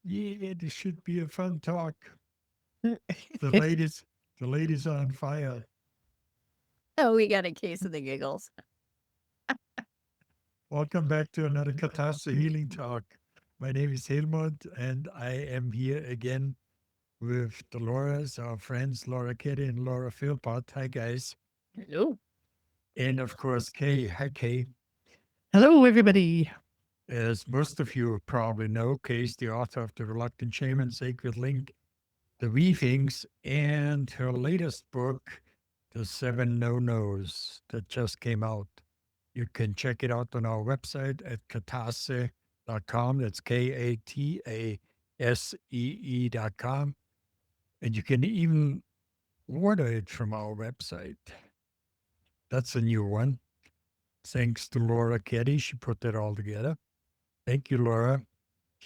Yeah, this should be a fun talk. Oh, The ladies, the ladies are on fire. we got a case of the giggles. Welcome back to another Catastrophe Healing Talk. My name is Helmut, and I am here again with the Loras, our friends Lora Keddie and Lora Philpot. Hi, guys. Hello. And of course, Kay. Hi, Kay. Hello, everybody. As most of you probably know, Kay is the author of The Reluctant Shaman, Sacred Link, The Weavings, and her latest book, The Seven No Nos, that just came out. You can check it out on our website at katase.com. That's KATASEE.com. And you can even order it from our website. That's a new one. Thanks to Lora Keddie. She put that all together. Thank you, Laura.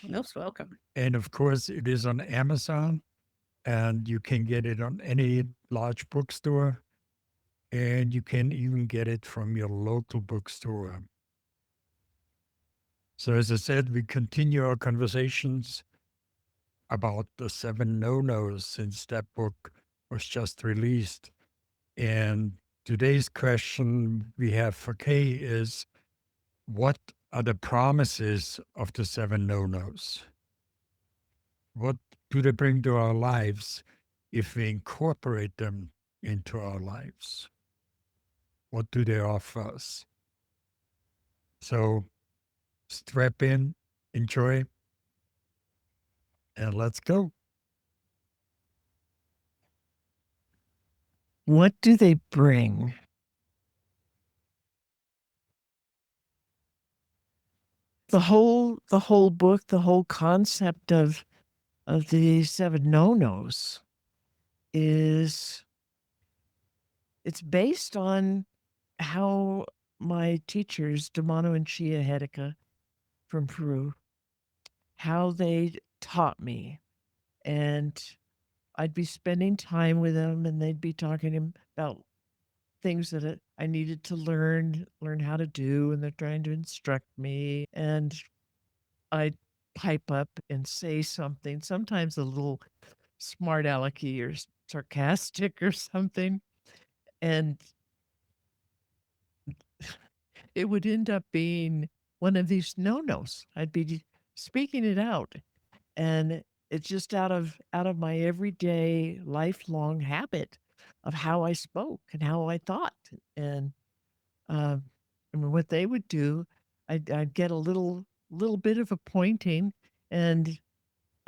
Most welcome. And of course, it is on Amazon, and you can get it on any large bookstore, and you can even get it from your local bookstore. So, as I said, we continue our conversations about the Seven No Nos since that book was just released. And today's question we have for Kay is, what are the promises of the Seven No Nos? What do they bring to our lives if we incorporate them into our lives? What do they offer us? So strap in, enjoy, and let's go. What do they bring? The whole book, the whole concept of the seven no-nos is it's based on how my teachers, Demano and Chia Hedeka from Peru, how they taught me. And I'd be spending time with them and they'd be talking about things that I needed to learn how to do, and they're trying to instruct me. And I'd pipe up and say something, sometimes a little smart alecky or sarcastic or something. And it would end up being one of these no-nos. I'd be speaking it out. And it's just out of my everyday lifelong habit of how I spoke and how I thought. And I mean, what they would do, I'd get a little bit of a pointing, and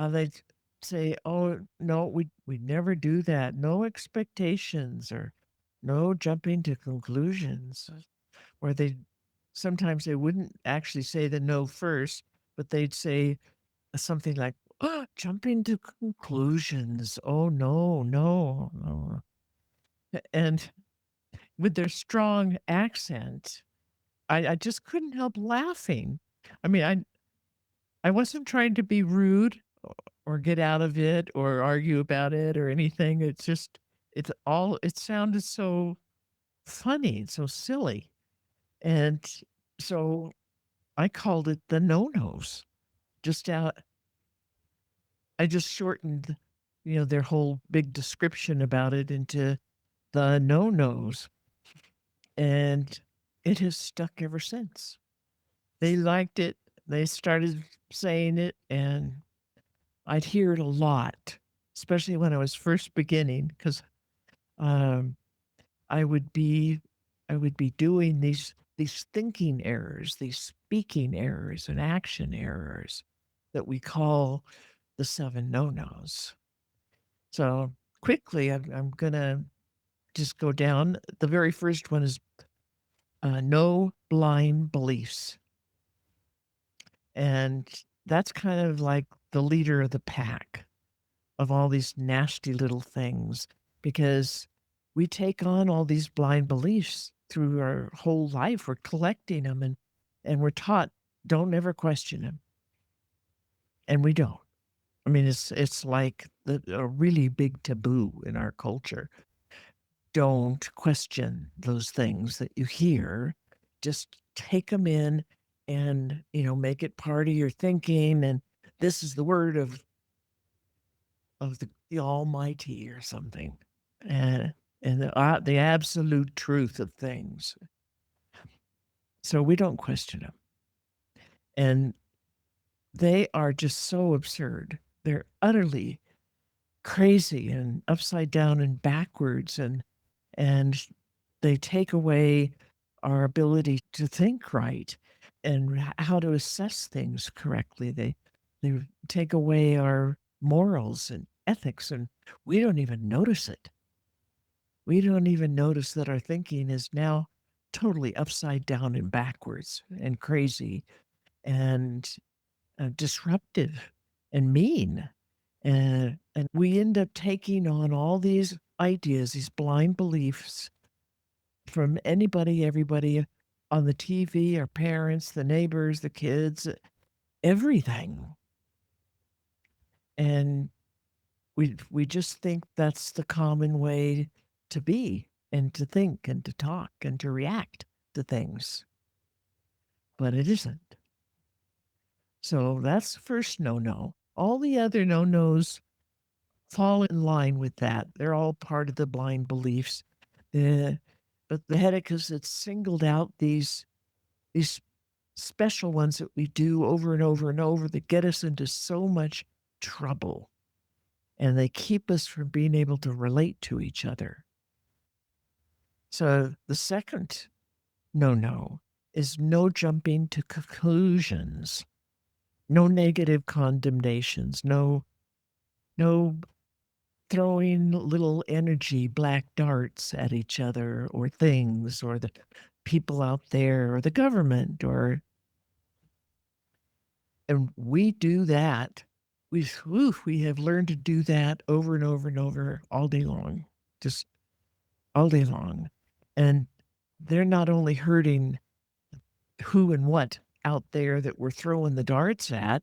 they'd say, "Oh no, we never do that. No expectations or no jumping to conclusions." Or they sometimes they wouldn't actually say the no first, but they'd say something like, "Oh, jumping to conclusions. Oh no, no, no." And with their strong accent, I just couldn't help laughing. I mean, I wasn't trying to be rude or get out of it or argue about it or anything. It's just it sounded so funny, so silly. And so I called it the no-nos. Just out I just shortened, their whole big description about it into the no-nos. And it has stuck ever since. They liked it. They started saying it, and I'd hear it a lot, especially when I was first beginning, because um, I would be I would be doing these thinking errors, these speaking errors, and action errors that we call the seven no-nos. So quickly, I'm gonna just go down. The very first one is no blind beliefs. And that's kind of like the leader of the pack of all these nasty little things, because we take on all these blind beliefs through our whole life. We're collecting them, and we're taught don't ever question them. And we don't. I mean, it's like a really big taboo in our culture. Don't question those things that you hear. Just take them in and, make it part of your thinking. And this is the word of the Almighty or something, and the absolute truth of things. So we don't question them, and they are just so absurd. They're utterly crazy and upside down and backwards, and they take away our ability to think right and how to assess things correctly. They take away our morals and ethics, and we don't even notice it. We don't even notice that our thinking is now totally upside down and backwards and crazy and disruptive and mean. And we end up taking on all these ideas, these blind beliefs from anybody, everybody on the TV, our parents, the neighbors, the kids, everything. And we just think that's the common way to be and to think and to talk and to react to things. But it isn't. So that's the first no-no. All the other no-nos fall in line with that. They're all part of the blind beliefs. But the Hedekas that singled out these special ones that we do over and over and over that get us into so much trouble. And they keep us from being able to relate to each other. So the second no is no jumping to conclusions, no negative condemnations, no throwing little energy black darts at each other or things or the people out there or the government and we do that. We have learned to do that over and over and over all day long, just all day long. And they're not only hurting who and what out there that we're throwing the darts at,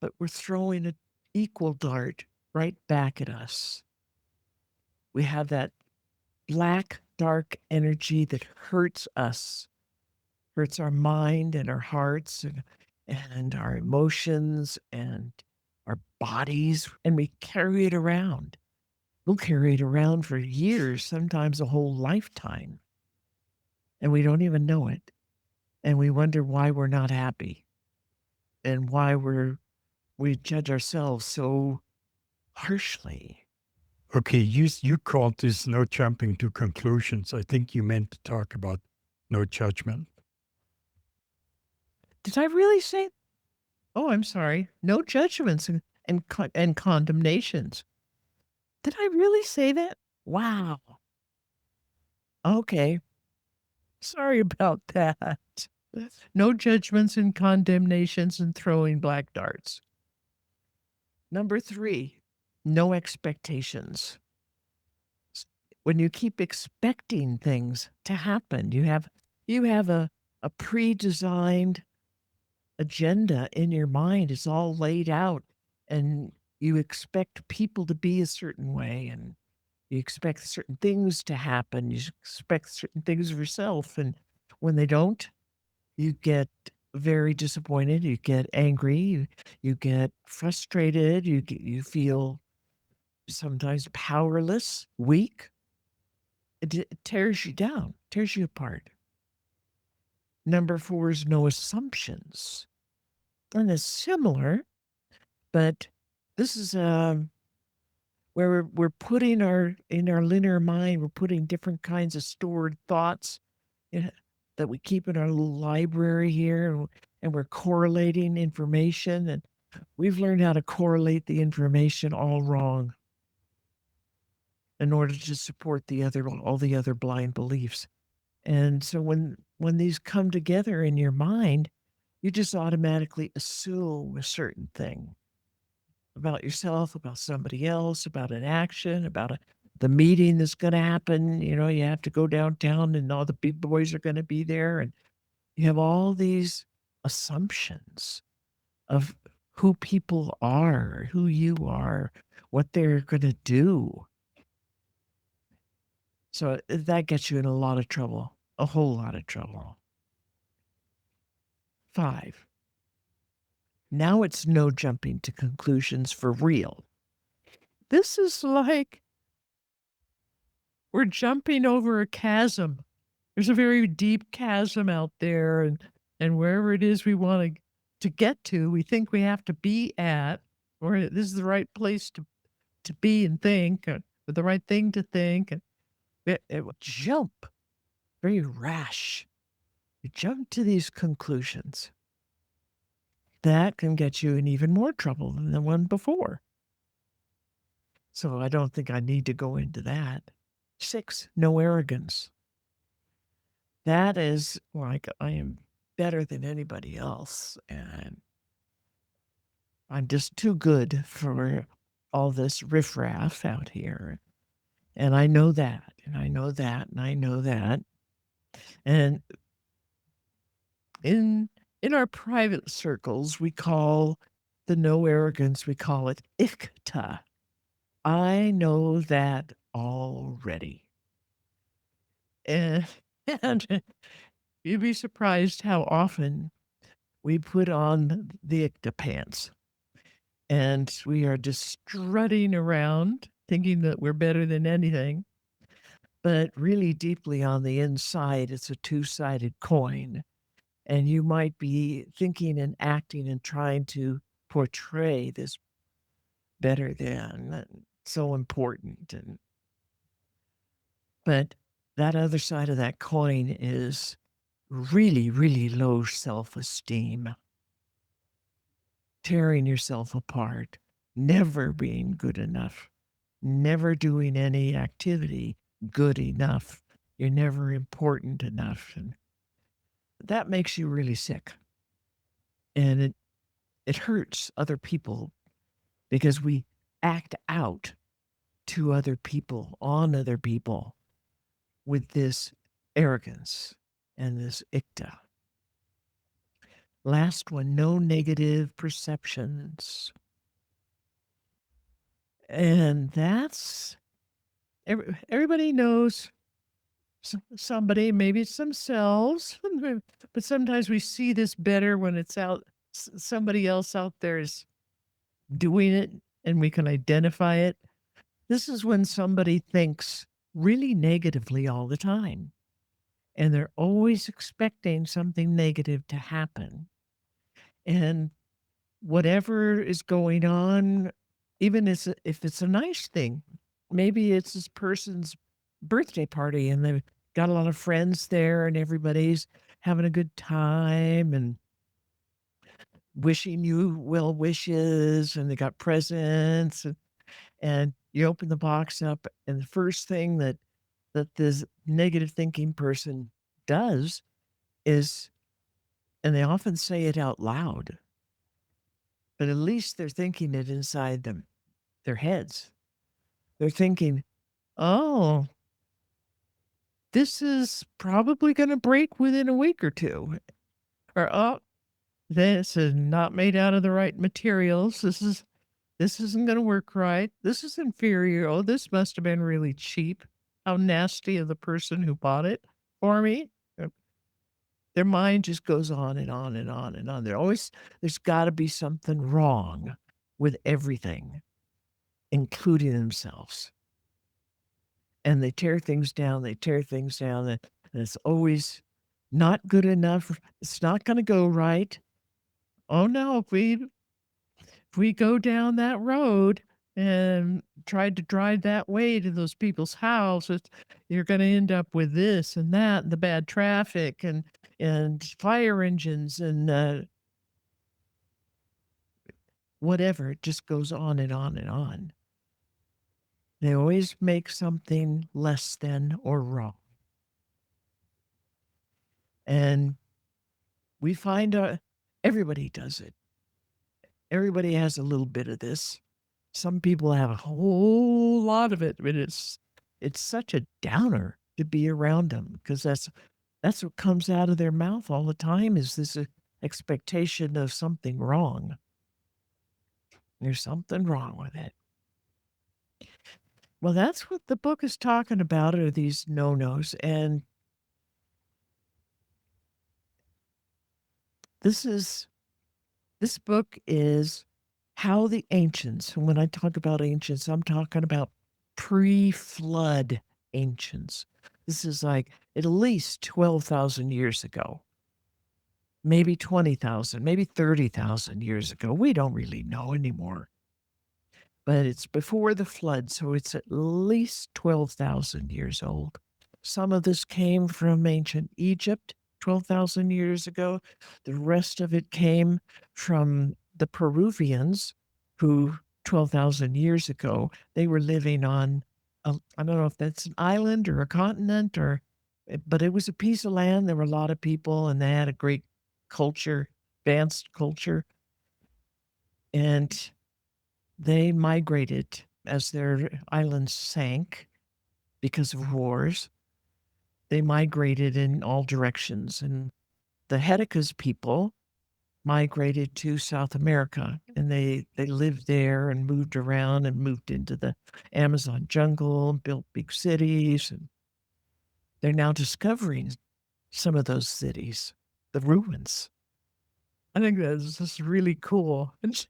but we're throwing an equal dart right back at us. We have that black, dark energy that hurts us, hurts our mind and our hearts and our emotions and our bodies, and we carry it around. We'll carry it around for years, sometimes a whole lifetime, and we don't even know it. And we wonder why we're not happy and why we judge ourselves so harshly. Okay, you called this no jumping to conclusions. I think you meant to talk about no judgment. Did I really say? Oh, I'm sorry. No judgments and condemnations. Did I really say that? Wow. Okay. Sorry about that. No judgments and condemnations and throwing black darts. Number 3, no expectations. When you keep expecting things to happen, you have a pre-designed agenda in your mind. It's all laid out, and you expect people to be a certain way, and you expect certain things to happen. You expect certain things of yourself, and when they don't, you get very disappointed. You get angry. You get frustrated. You feel sometimes powerless, weak. It tears you down, tears you apart. Number 4 is no assumptions. And it's similar, but this is where we're putting in our linear mind, we're putting different kinds of stored thoughts that we keep in our little library here, and we're correlating information, and we've learned how to correlate the information all wrong in order to support all the other blind beliefs. And so when these come together in your mind, you just automatically assume a certain thing about yourself, about somebody else, about an action, about the meeting that's going to happen. You have to go downtown and all the big boys are going to be there. And you have all these assumptions of who people are, who you are, what they're going to do. So that gets you in a lot of trouble, a whole lot of trouble. 5, Now it's no jumping to conclusions for real. This is like we're jumping over a chasm. There's a very deep chasm out there, and wherever it is we want to get to, we think we have to be at, or this is the right place to be and think, or the right thing to think. And it will jump, very rash. You jump to these conclusions. That can get you in even more trouble than the one before. So I don't think I need to go into that. 6, no arrogance. That is like I am better than anybody else, and I'm just too good for all this riffraff out here. And I know that, and I know that, and I know that. And in our private circles, we call the no arrogance, we call it IKTA. I know that already. And, and you'd be surprised how often we put on the IKTA pants and we are just strutting around thinking that we're better than anything. But really deeply on the inside, it's a two-sided coin. And you might be thinking and acting and trying to portray this better than, so important. But that other side of that coin is really, really low self-esteem. Tearing yourself apart, never being good enough, never doing any activity good enough. You're never important enough. And that makes you really sick. And it hurts other people because we act out to other people, on other people, with this arrogance and this IKTA. Last one, no negative perceptions. And that's, everybody knows somebody, maybe it's themselves, but sometimes we see this better when it's out, somebody else out there is doing it and we can identify it. This is when somebody thinks really negatively all the time, and they're always expecting something negative to happen. And whatever is going on, even if it's a nice thing, maybe it's this person's birthday party and they've got a lot of friends there and everybody's having a good time and wishing you well wishes, and they got presents, and you open the box up, and the first thing that this negative thinking person does is, and they often say it out loud, but at least they're thinking it inside their heads. They're thinking, oh, this is probably going to break within a week or two. Or, oh, this is not made out of the right materials. This isn't going to work right. This is inferior. Oh, this must have been really cheap. How nasty of the person who bought it for me. Their mind just goes on and on and on and on. There's got to be something wrong with everything, including themselves. And they tear things down. And it's always not good enough. It's not going to go right. Oh no, if we go down that road and tried to drive that way to those people's houses, you're going to end up with this and that, and the bad traffic and fire engines and whatever. It just goes on and on and on. They always make something less than or wrong. And we find everybody does it. Everybody has a little bit of this. Some people have a whole lot of it, but it's such a downer to be around them, because that's what comes out of their mouth all the time, is this expectation of something wrong. There's something wrong with it. Well, that's what the book is talking about, are these no-nos. And this is This book is how the ancients, and when I talk about ancients, I'm talking about pre-flood ancients. This is like at least 12,000 years ago, maybe 20,000, maybe 30,000 years ago. We don't really know anymore. But it's before the flood, so it's at least 12,000 years old. Some of this came from ancient Egypt 12,000 years ago. The rest of it came from the Peruvians, who 12,000 years ago, they were living on, I don't know if that's an island or a continent, but it was a piece of land. There were a lot of people, and they had a great culture, advanced culture. And they migrated as their islands sank because of wars. They migrated in all directions. And the Hedekas people migrated to South America, and they lived there and moved around and moved into the Amazon jungle and built big cities. And they're now discovering some of those cities, the ruins. I think that's just really cool. And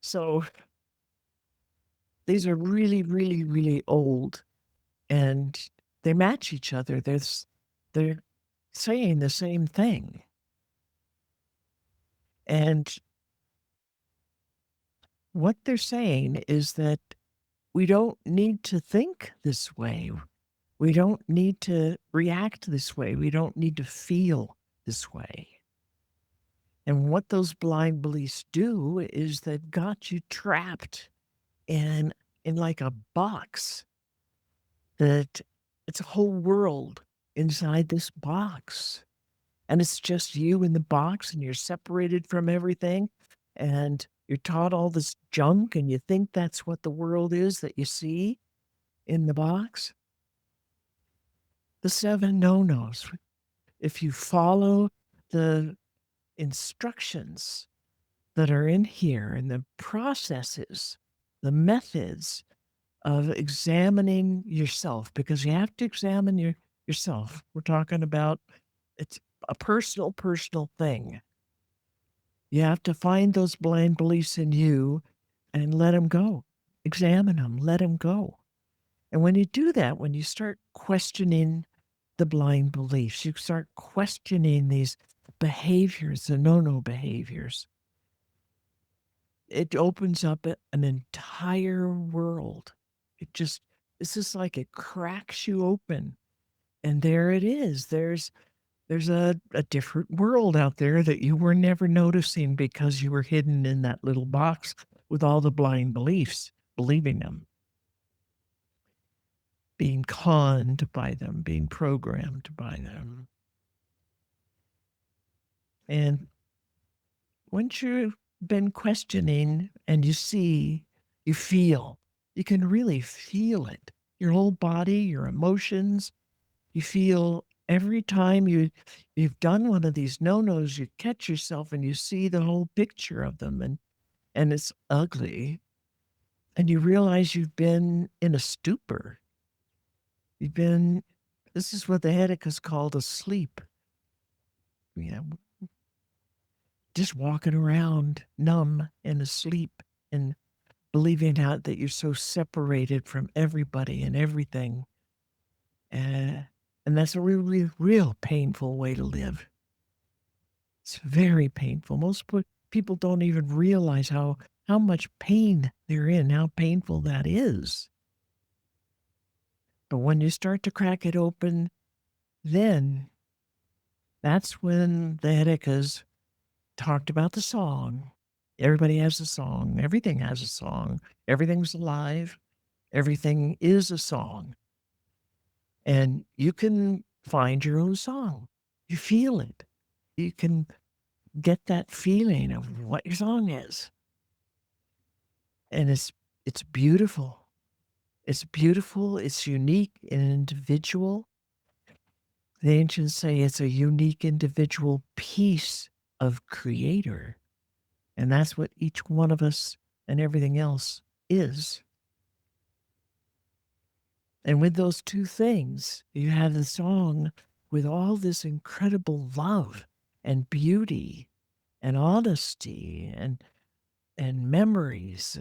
so these are really, really, really old, and they match each other. They're saying the same thing. And what they're saying is that we don't need to think this way. We don't need to react this way. We don't need to feel this way. And what those blind beliefs do is they've got you trapped in like a box, that it's a whole world inside this box. And it's just you in the box, and you're separated from everything. And you're taught all this junk, and you think that's what the world is that you see in the box. The seven no-nos. If you follow the instructions that are in here and the processes, the methods of examining yourself, because you have to examine yourself. We're talking about, it's a personal thing. You have to find those blind beliefs in you and let them go. Examine them, let them go. And when you do that, when you start questioning the blind beliefs, you start questioning these behaviors, the no behaviors, it opens up an entire world. This is like it cracks you open. And there it is. There's a different world out there that you were never noticing because you were hidden in that little box with all the blind beliefs, believing them, being conned by them, being programmed by them. And once you've been questioning and you see, you feel, you can really feel it. Your whole body, your emotions, you feel every time you've done one of these no-nos, you catch yourself and you see the whole picture of them, and it's ugly. And you realize you've been in a stupor. This is what the Hedekas called asleep. You know, just walking around numb and asleep and believing out that you're so separated from everybody and everything. And that's a really, real painful way to live. It's very painful. Most people don't even realize how much pain they're in, how painful that is. But when you start to crack it open, then that's when the Hedekas talked about the song. Everybody has a song. Everything has a song. Everything's alive. Everything is a song. And you can find your own song. You feel it. You can get that feeling of what your song is. And it's beautiful. It's beautiful. It's unique and individual. The ancients say it's a unique individual piece of creator. And that's what each one of us and everything else is. And with those two things, you have the song with all this incredible love and beauty and honesty and memories.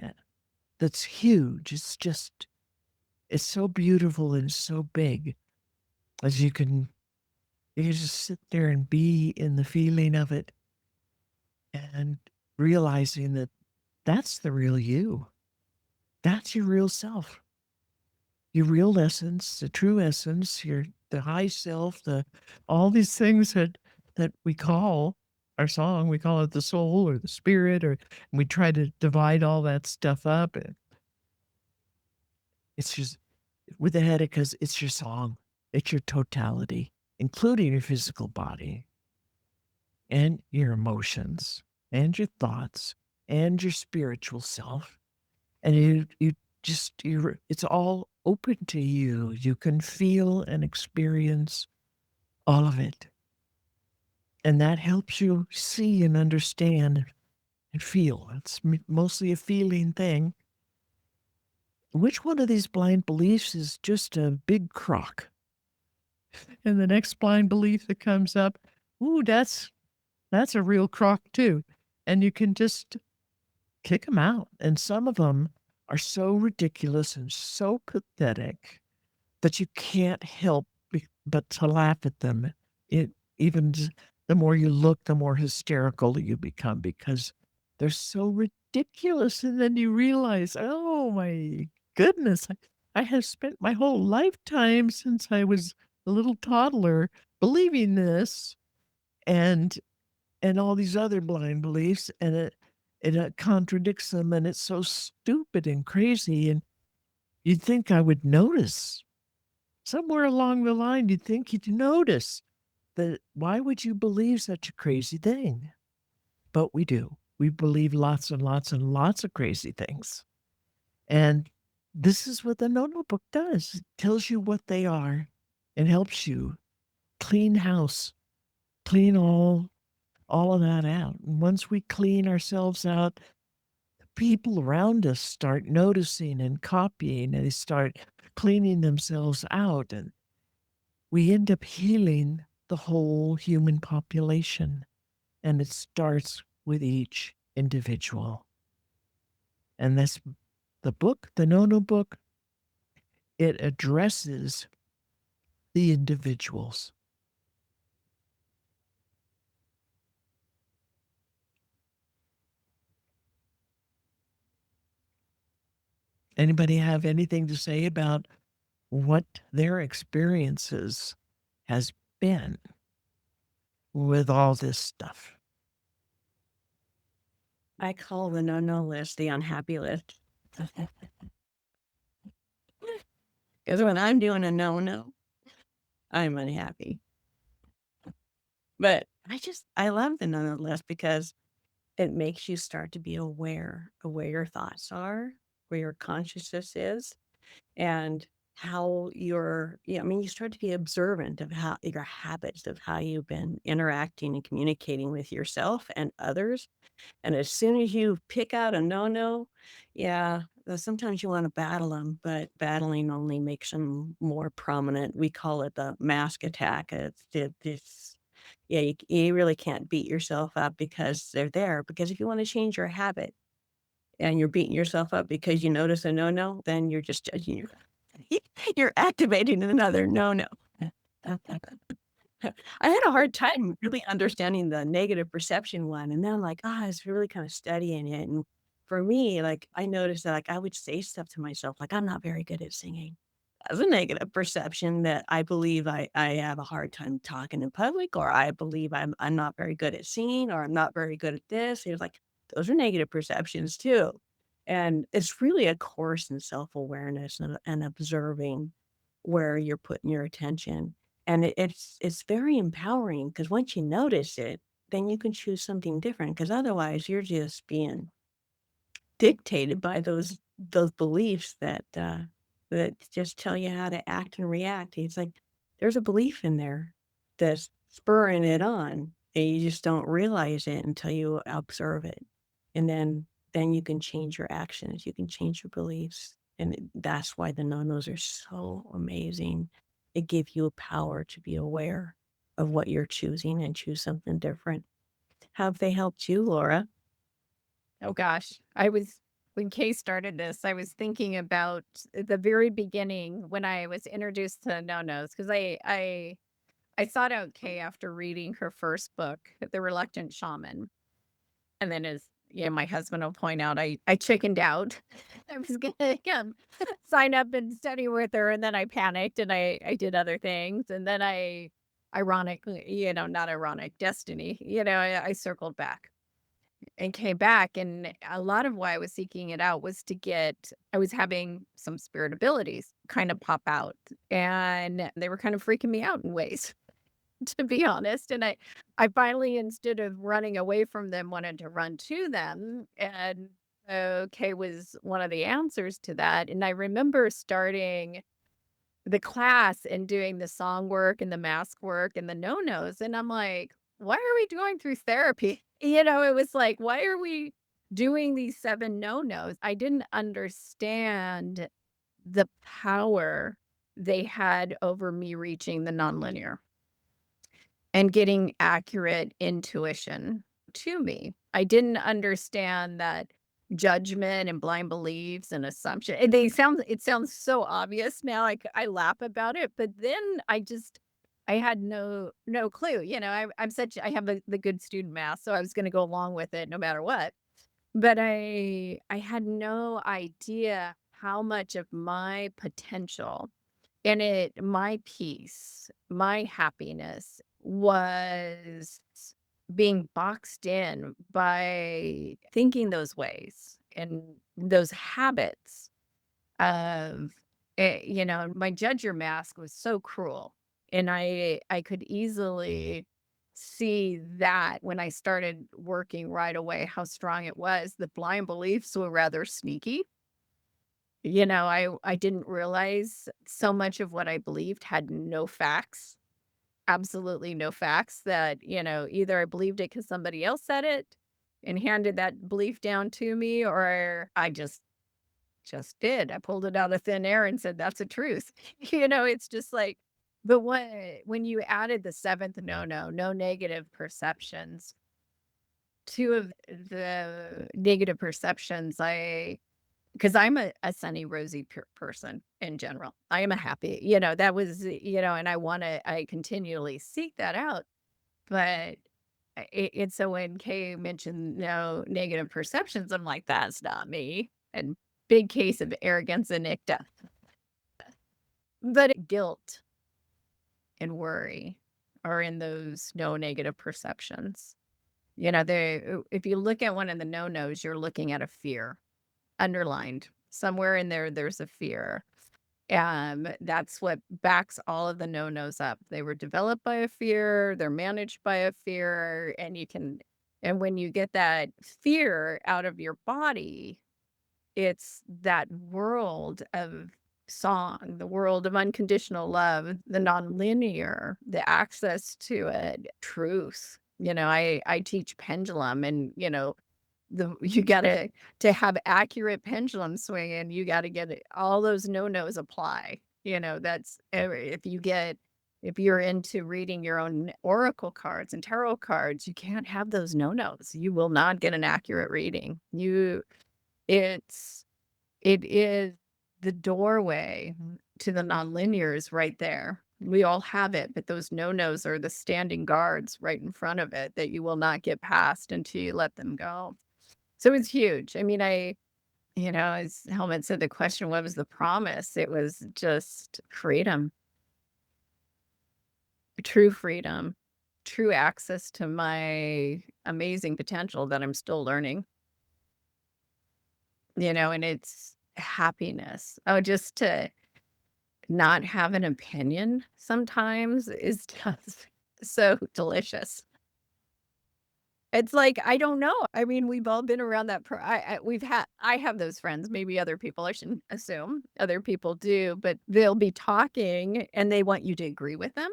uh, That's huge. It's so beautiful and so big as you can just sit there and be in the feeling of it and realizing that that's the real you. That's your real self, your real essence, the true essence, the high self, all these things that we call our song. We call it the soul or the spirit, and we try to divide all that stuff up. It's just with the headache because it's your song. It's your totality, including your physical body and your emotions and your thoughts and your spiritual self. And it's all open to you. You can feel and experience all of it. And that helps you see and understand and feel. It's mostly a feeling thing. Which one of these blind beliefs is just a big crock? And the next blind belief that comes up, ooh, that's a real crock too. And you can just kick them out. And some of them are so ridiculous and so pathetic that you can't help but to laugh at them. The more you look, the more hysterical you become because they're so ridiculous. And then you realize, oh my goodness, I have spent my whole lifetime since I was a little toddler believing this and all these other blind beliefs, and it contradicts them, and it's so stupid and crazy. And you'd think I would notice somewhere along the line. You'd think you'd notice that. Why would you believe such a crazy thing? But we do. We believe lots and lots and lots of crazy things. And this is what the No book does. It tells you what they are and helps you clean house, clean all of that out. And once we clean ourselves out, the people around us start noticing and copying, and they start cleaning themselves out. And we end up healing the whole human population. And it starts with each individual. And that's the book, the No book. It addresses the individuals. Anybody have anything to say about what their experiences has been with all this stuff? I call the no list the unhappy list. Because when I'm doing a no, I'm unhappy. But I love the no list because it makes you start to be aware of where your thoughts are, where your consciousness is, and how you start to be observant of how your habits, of how you've been interacting and communicating with yourself and others. And as soon as you pick out a no, yeah, sometimes you want to battle them, but battling only makes them more prominent. We call it the mask attack. Yeah, you really can't beat yourself up because they're there. Because if you want to change your habit and you're beating yourself up because you notice a no, then you're just judging you're activating another no. I had a hard time really understanding the negative perception one, and then I'm like, I was really kind of studying it, and for me, like, I noticed that, like, I would say stuff to myself, like, "I'm not very good at singing." That's a negative perception that I believe I have a hard time talking in public, or I believe I'm not very good at singing, or I'm not very good at this. It was like, those are negative perceptions too, and it's really a course in self-awareness and observing where you're putting your attention. And it's very empowering because once you notice it, then you can choose something different. Because otherwise you're just being dictated by those beliefs that just tell you how to act and react. It's like there's a belief in there that's spurring it on, and you just don't realize it until you observe it. And then you can change your actions, you can change your beliefs. And that's why the no-nos are so amazing. It gives you a power to be aware of what you're choosing and choose something different. How have they helped you, Laura? Oh gosh. When Kay started this, I was thinking about the very beginning when I was introduced to no-nos because I sought out Kay after reading her first book, The Reluctant Shaman. And then as my husband will point out, I chickened out. I was gonna sign up and study with her, and then I panicked and I did other things. And then ironically, not ironic, destiny, I circled back and came back. And a lot of why I was seeking it out was I was having some spirit abilities kind of pop out, and they were kind of freaking me out in ways, to be honest. And I finally, instead of running away from them, wanted to run to them. And okay was one of the answers to that. And I remember starting the class and doing the song work and the mask work and the no-nos. And I'm like, why are we going through therapy? It was like, why are we doing these 7 no-nos? I didn't understand the power they had over me reaching the nonlinear and getting accurate intuition to me. I didn't understand that judgment and blind beliefs and assumption. It sounds so obvious now. I laugh about it, but then I had no clue. I have the good student math, so I was going to go along with it no matter what. But I had no idea how much of my potential and my peace, my happiness was being boxed in by thinking those ways and those habits of, my judger mask was so cruel. And I could easily see that when I started working right away, how strong it was. The blind beliefs were rather sneaky. I didn't realize so much of what I believed had no facts, absolutely no facts that, either I believed it because somebody else said it and handed that belief down to me, or I just did. I pulled it out of thin air and said, that's a truth. It's just like, but when you added the seventh no negative perceptions, two of the negative perceptions, because I'm a sunny, rosy person in general. I am a happy, that was, and I continually seek that out. But it's so when Kay mentioned no negative perceptions, I'm like, that's not me. And big case of arrogance and IKTA. But guilt and worry are in those no negative perceptions. If you look at one of the no-nos, you're looking at a fear underlined. Somewhere in there, there's a fear. That's what backs all of the no-nos up. They were developed by a fear, they're managed by a fear, and when you get that fear out of your body, it's that world of song, the world of unconditional love, the nonlinear, the access to it, truth. I teach pendulum, and you gotta to have accurate pendulum swinging, you gotta get it all those no-nos apply. That's if you're into reading your own oracle cards and tarot cards, you can't have those no-nos. You will not get an accurate reading. It is the doorway to the nonlinear is right there. We all have it, but those no-nos are the standing guards right in front of it that you will not get past until you let them go. So it's huge. I mean, as Helmut said, the question, what was the promise? It was just freedom, true freedom, true access to my amazing potential that I'm still learning, and it's happiness. Oh, just to not have an opinion sometimes is just so delicious. It's like, I don't know. I mean, we've all been around that I have those friends, maybe other people, I shouldn't assume other people do, but they'll be talking and they want you to agree with them.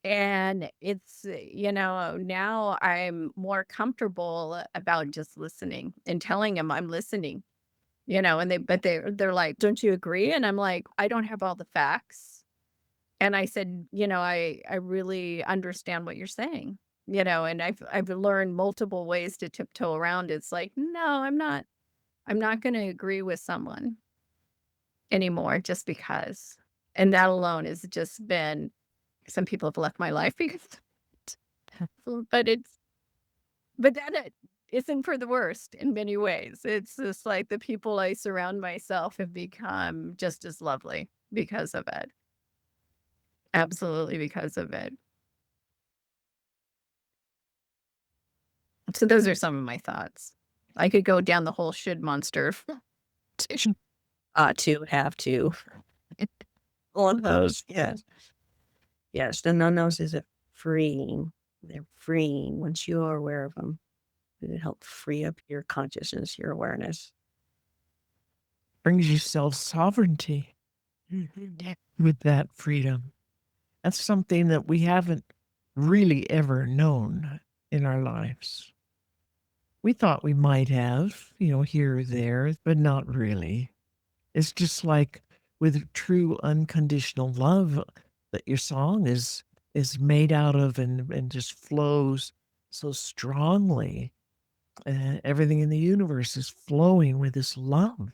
And it's, now I'm more comfortable about just listening and telling them I'm listening, and they're like, "Don't you agree?" And I'm like, "I don't have all the facts." And I said, I really understand what you're saying, and I've learned multiple ways to tiptoe around. It's like, no, I'm not going to agree with someone anymore just because. And that alone has just been, some people have left my life because, but but that isn't for the worst in many ways. It's just like the people I surround myself have become just as lovely because of it. Absolutely because of it. So those are some of my thoughts. I could go down the whole should monster. Ought to, have to. All of those, yes. Yes, the no-nos is a freeing. They're freeing once you are aware of them. It helps free up your consciousness, your awareness. Brings you self-sovereignty with that freedom. That's something that we haven't really ever known in our lives. We thought we might have, here or there, but not really. It's just like with true unconditional love that your song is made out of and just flows so strongly. Everything in the universe is flowing with this love.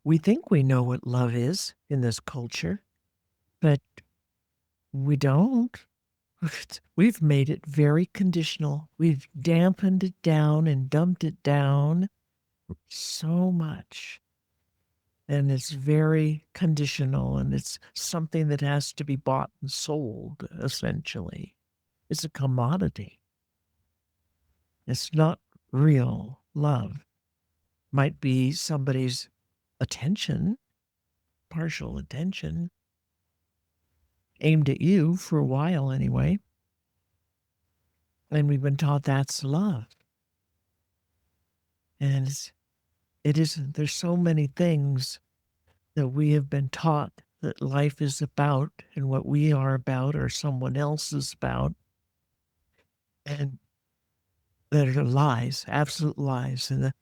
We think we know what love is in this culture, but we don't. We've made it very conditional. We've dampened it down and dumped it down so much. And it's very conditional, and it's something that has to be bought and sold, essentially. It's a commodity. It's not real love. Might be somebody's attention, partial attention, aimed at you for a while anyway. And we've been taught that's love. And it isn't. There's so many things that we have been taught that life is about and what we are about or someone else is about. And that are lies, absolute lies. And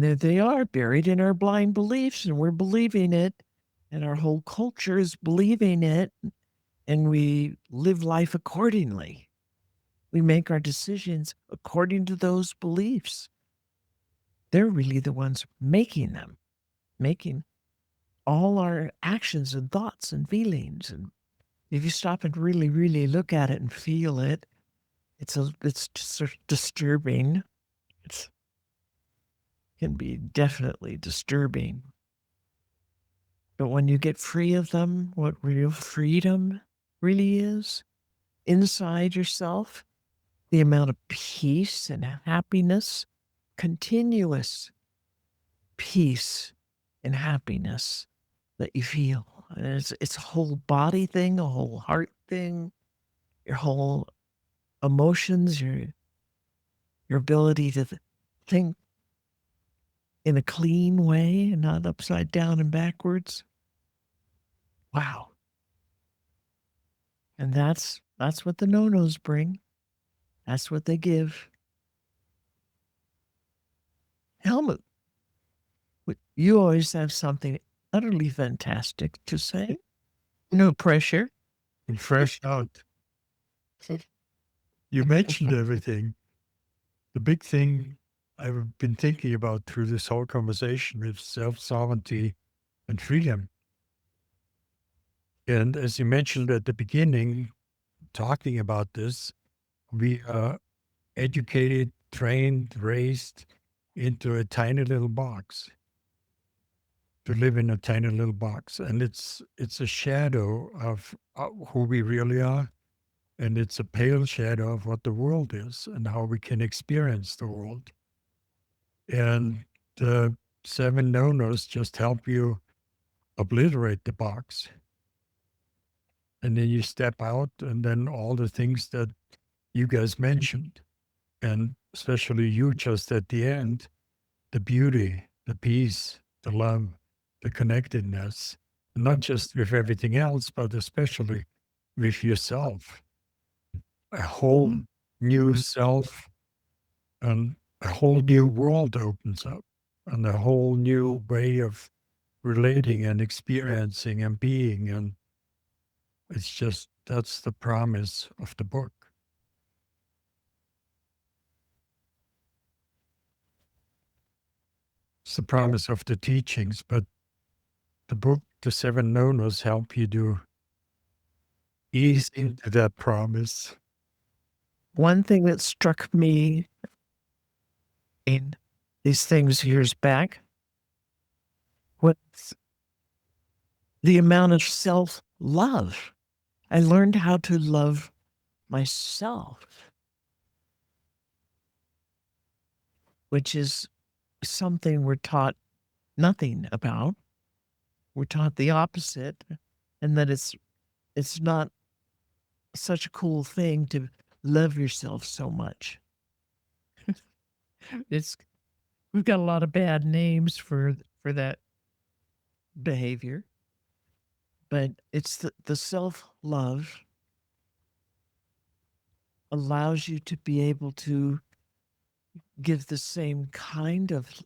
there they are buried in our blind beliefs, and we're believing it. And our whole culture is believing it. And we live life accordingly. We make our decisions according to those beliefs. They're really the ones making them, making all our actions and thoughts and feelings. And if you stop and really, really look at it and feel it, it's just disturbing. It can be definitely disturbing. But when you get free of them, what real freedom really is inside yourself, the amount of peace and happiness, continuous peace and happiness that you feel. And it's a whole body thing, a whole heart thing, your whole emotions, your ability to think in a clean way and not upside down and backwards. Wow. And that's what the no-nos bring. That's what they give. Helmut, you always have something utterly fantastic to say. No pressure. And fresh out. You mentioned everything. The big thing I've been thinking about through this whole conversation is self-sovereignty and freedom. And as you mentioned at the beginning, talking about this, we are educated, trained, raised into a tiny little box, to live in a tiny little box. And it's a shadow of who we really are. And it's a pale shadow of what the world is and how we can experience the world. And the seven no-nos just help you obliterate the box. And then you step out, and then all the things that you guys mentioned, and especially you just at the end, the beauty, the peace, the love, the connectedness, not just with everything else, but especially with yourself. A whole new self, and a whole new world opens up, and a whole new way of relating and experiencing and being. And It's just that's the promise of the book. It's the promise of the teachings, but the book, the Seven No Nos, help you to ease into that promise. One thing that struck me in these things years back was the amount of self-love. I learned how to love myself, which is something we're taught nothing about. We're taught the opposite, and that it's not such a cool thing to love yourself so much. We've got a lot of bad names for that behavior, but it's the self-love allows you to be able to give the same kind of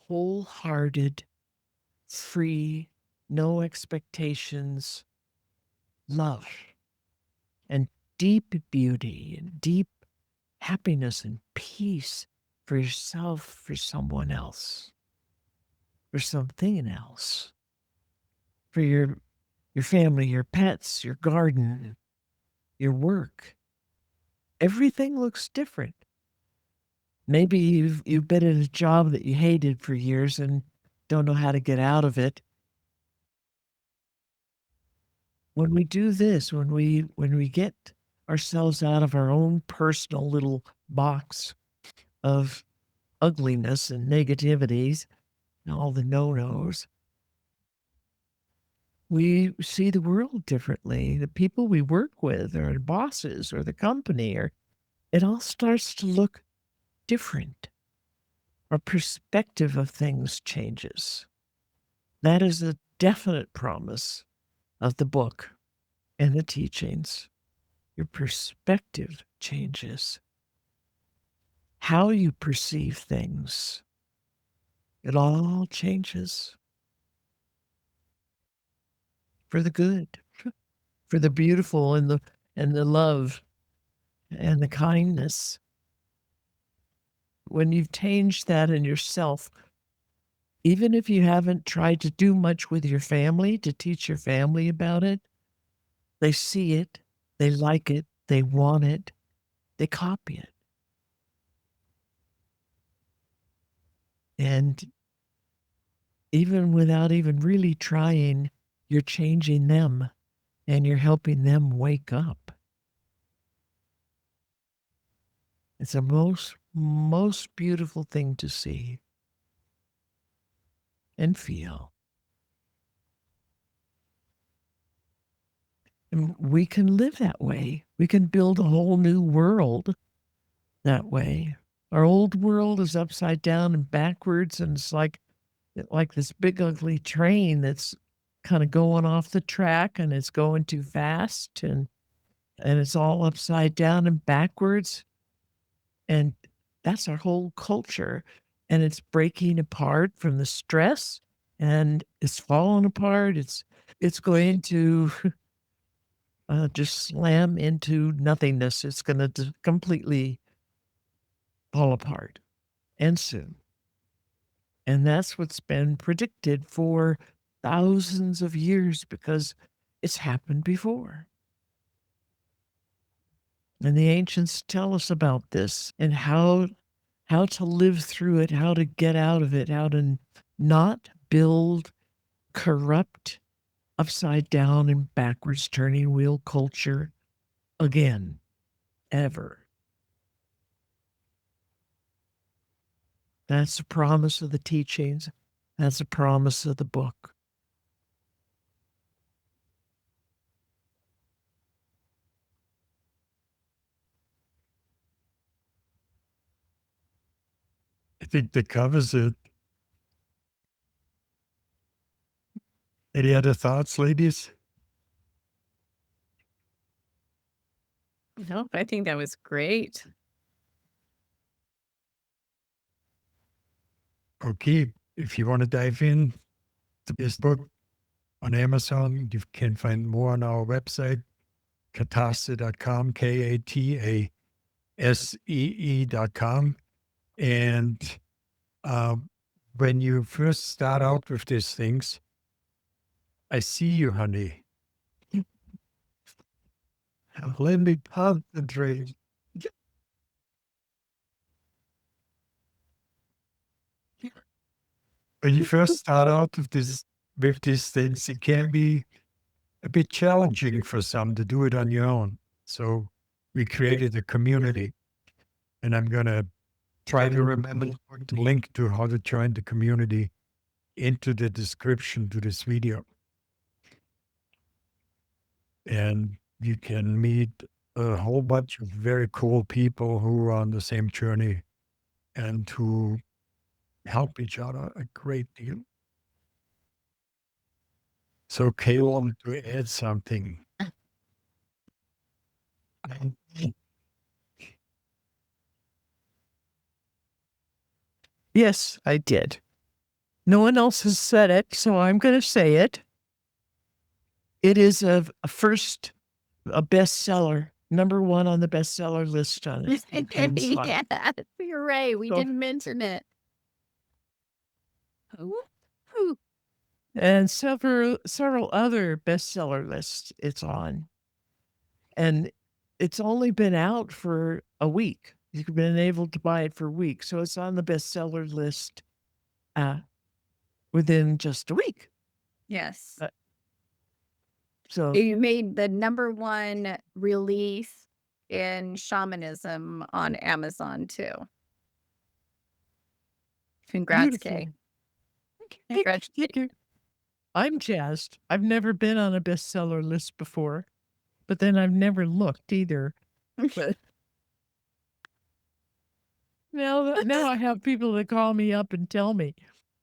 wholehearted, free, no expectations love and deep beauty and deep happiness and peace for yourself, for someone else, for something else, for your family, your pets, your garden, your work. Everything looks different. Maybe you've been in a job that you hated for years and don't know how to get out of it. When we do this, when we get ourselves out of our own personal little box of ugliness and negativities and all the no-nos, we see the world differently. The people we work with or the bosses or the company, or it all starts to look different. Our perspective of things changes. That is a definite promise of the book and the teachings. Your perspective changes. How you perceive things, it all changes for the good, for the beautiful and the love and the kindness. When you've changed that in yourself, even if you haven't tried to do much with your family to teach your family about it, they see it, they like it, they want it, they copy it. And even without even really trying, you're changing them and you're helping them wake up. It's a most beautiful thing to see and feel. And we can live that way. We can build a whole new world that way. Our old world is upside down and backwards, and it's like this big ugly train that's kind of going off the track and it's going too fast and it's all upside down and backwards. And that's our whole culture. And it's breaking apart from the stress and it's falling apart. It's going to just slam into nothingness. It's going to completely fall apart and soon. And that's what's been predicted for thousands of years because it's happened before. And the ancients tell us about this and how to live through it, how to get out of it, how to not build corrupt, upside down and backwards turning wheel culture again, ever. That's the promise of the teachings. That's the promise of the book. I think that covers it. Any other thoughts, ladies? No, I think that was great. Okay, if you want to dive in to this book, on Amazon. You can find more on our website, katase.com, KATASEE.com. And when you first start out with these things, I see you, honey. Let me concentrate. When you first start out with these things, it can be a bit challenging for some to do it on your own. So we created a community, and I'm going to try to remember to put the link to how to join the community into the description to this video. And you can meet a whole bunch of very cool people who are on the same journey and who help each other a great deal. So, Caleb, to add something. Yes, I did. No one else has said it, so I'm going to say it. It is a bestseller, #1 on the bestseller list on it. Yeah, you're right. We So- didn't mention it. Ooh. And several other bestseller lists it's on. And it's only been out for a week. You've been able to buy it for a week. So it's on the bestseller list within just a week. Yes. So You made the #1 release in shamanism on Amazon too. Congrats, beautiful. Kay. Thank you. I'm jazzed. I've never been on a bestseller list before, but then I've never looked either. But now I have people that call me up and tell me.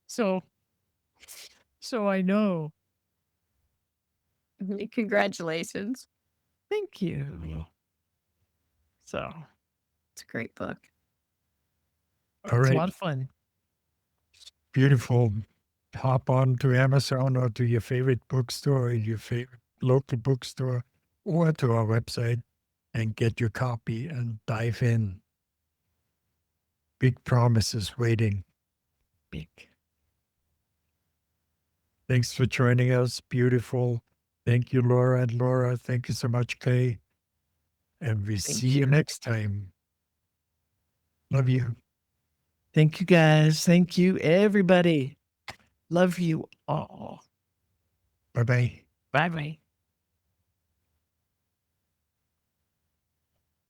So I know. Congratulations. Thank you. So It's a great book. All it's a right, lot of fun. beautiful. Hop on to Amazon or to your favorite bookstore, your favorite local bookstore, or to our website and get your copy and dive in. Big promises waiting. Big. Thanks for joining us. Beautiful. Thank you, Laura and Laura. Thank you so much, Kay. And we see you next time. Love you. Thank you, guys. Thank you, everybody. Love you all. Bye-bye. Bye-bye.